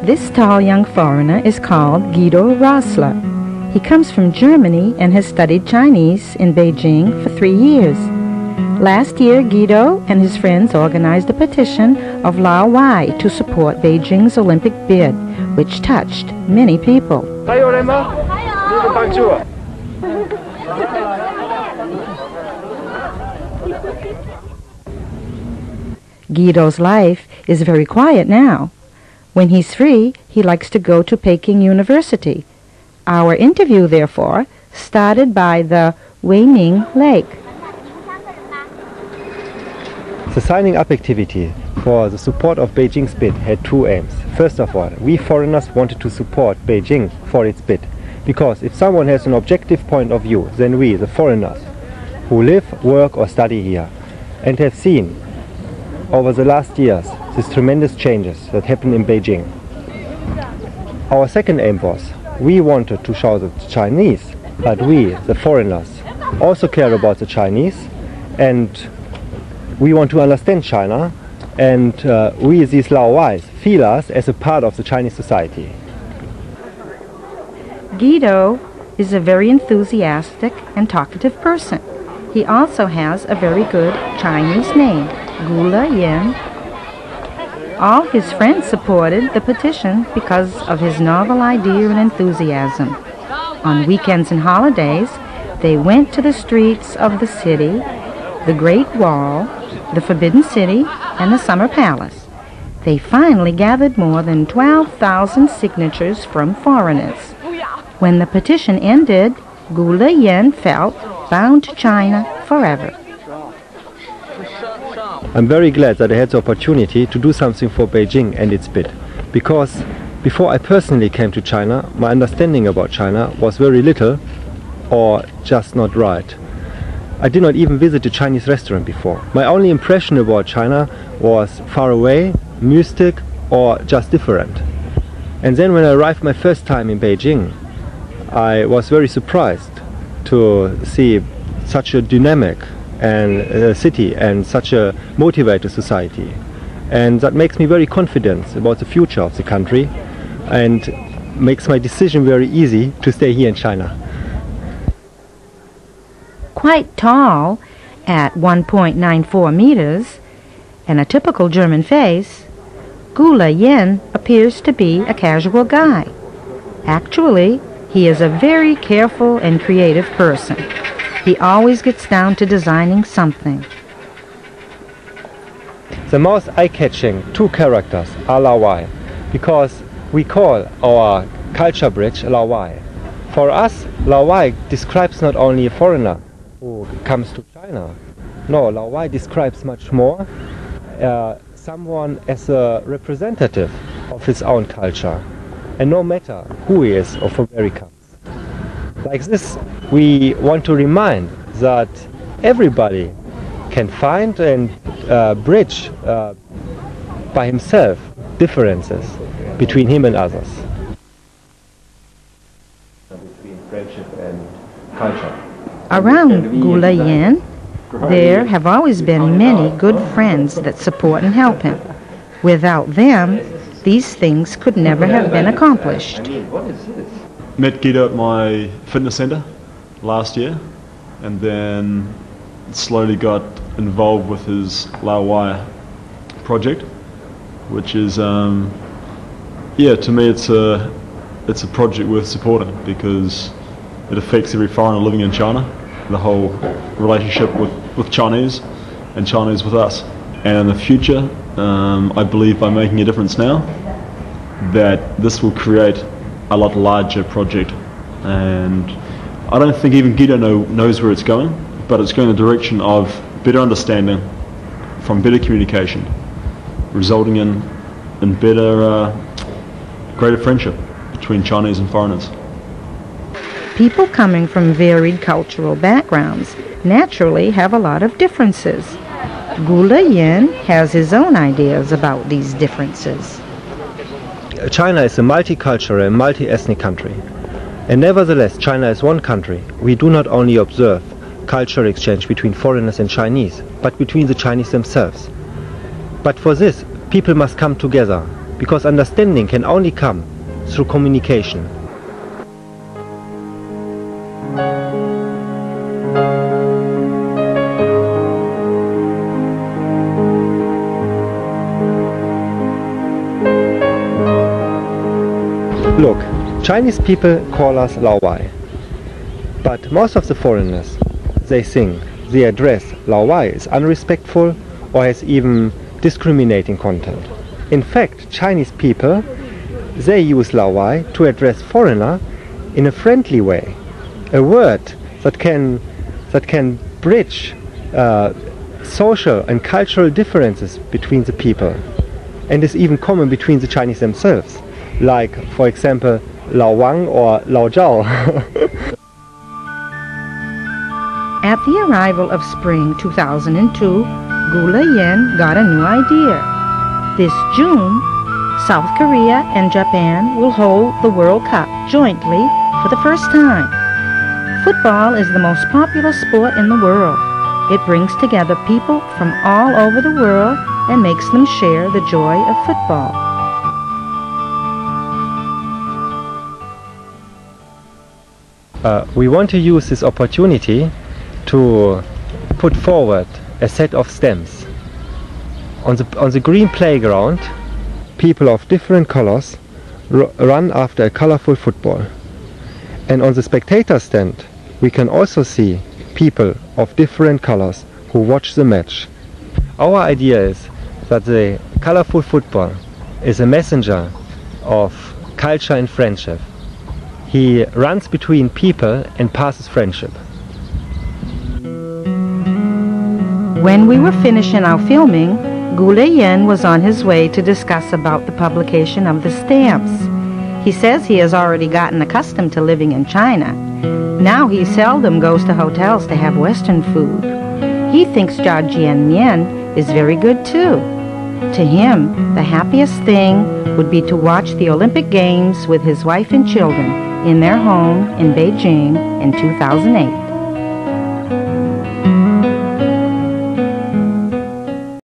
This tall young foreigner is called Guido Rossler. He comes from Germany and has studied Chinese in Beijing for 3 years. Last year, Guido and his friends organized a petition of Lao Wai to support Beijing's Olympic bid, which touched many people. Guido's life is very quiet now. When he's free, he likes to go to Peking University. Our interview, therefore, started by the Weining Lake. The signing up activity for the support of Beijing's bid had two aims. First of all, we foreigners wanted to support Beijing for its bid, because if someone has an objective point of view, then we, the foreigners, who live, work or study here, and have seen over the last years these tremendous changes that happened in Beijing. Our second aim was, we wanted to show the Chinese that we, the foreigners, also care about the Chinese, and we want to understand China, and we, these Laowais, feel us as a part of the Chinese society. Guido is a very enthusiastic and talkative person. He also has a very good Chinese name, Gula Yin. All his friends supported the petition because of his novel idea and enthusiasm. On weekends and holidays, they went to the streets of the city, the Great Wall, the Forbidden City, and the Summer Palace. They finally gathered more than 12,000 signatures from foreigners. When the petition ended, Gula Yin felt bound to China forever. I'm very glad that I had the opportunity to do something for Beijing and its bid, because before I personally came to China, my understanding about China was very little or just not right. I did not even visit a Chinese restaurant before. My only impression about China was far away, mystic or just different. And then when I arrived my first time in Beijing, I was very surprised to see such a dynamic and city and such a motivated society, and that makes me very confident about the future of the country and makes my decision very easy to stay here in China. Quite tall, at 1.94 meters, and a typical German face, Gula Yin appears to be a casual guy. Actually, he is a very careful and creative person. He always gets down to designing something. The most eye-catching two characters are Laowai, because we call our culture bridge Laowai. For us, Laowai describes not only a foreigner who comes to China. No, Laowai describes much more. Someone as a representative of his own culture, and no matter who he is or from where he comes. Like this, we want to remind that everybody can find and bridge by himself differences between him and others. Between friendship and culture. Around Gula Yin, there have always been many good friends that support and help him. Without them, these things could never have been accomplished. Met Guido at my fitness center last year, and then slowly got involved with his Lao Wai project, which is, yeah, to me it's a project worth supporting because it affects every foreigner living in China, the whole relationship with Chinese and Chinese with us. And in the future, I believe by making a difference now, that this will create a lot larger project. And I don't think even Guido knows where it's going, but it's going in the direction of better understanding from better communication, resulting in better, greater friendship between Chinese and foreigners. People coming from varied cultural backgrounds naturally have a lot of differences. Gula Yin has his own ideas about these differences. China is a multicultural and multi-ethnic country. And nevertheless, China is one country. We do not only observe cultural exchange between foreigners and Chinese, but between the Chinese themselves. But for this, people must come together because understanding can only come through communication. Look, Chinese people call us Lao Wai, but most of the foreigners, they think the address Lao Wai is unrespectful or has even discriminating content. In fact, Chinese people, they use Lao Wai to address foreigner in a friendly way, a word that can bridge social and cultural differences between the people, and is even common between the Chinese themselves, like, for example, Lao Wang or Lao Zhao. At the arrival of spring 2002, Gula Yin got a new idea. This June, South Korea and Japan will hold the World Cup jointly for the first time. Football is the most popular sport in the world. It brings together people from all over the world and makes them share the joy of football. We want to use this opportunity to put forward a set of stems. On the green playground, people of different colors run after a colorful football. And on the spectator stand, we can also see people of different colors who watch the match. Our idea is that the colorful football is a messenger of culture and friendship. He runs between people and passes friendship. When we were finishing our filming, Gula Yin was on his way to discuss about the publication of the stamps. He says he has already gotten accustomed to living in China. Now he seldom goes to hotels to have Western food. He thinks Jiajian Mian is very good too. To him, the happiest thing would be to watch the Olympic Games with his wife and children in their home in Beijing in 2008.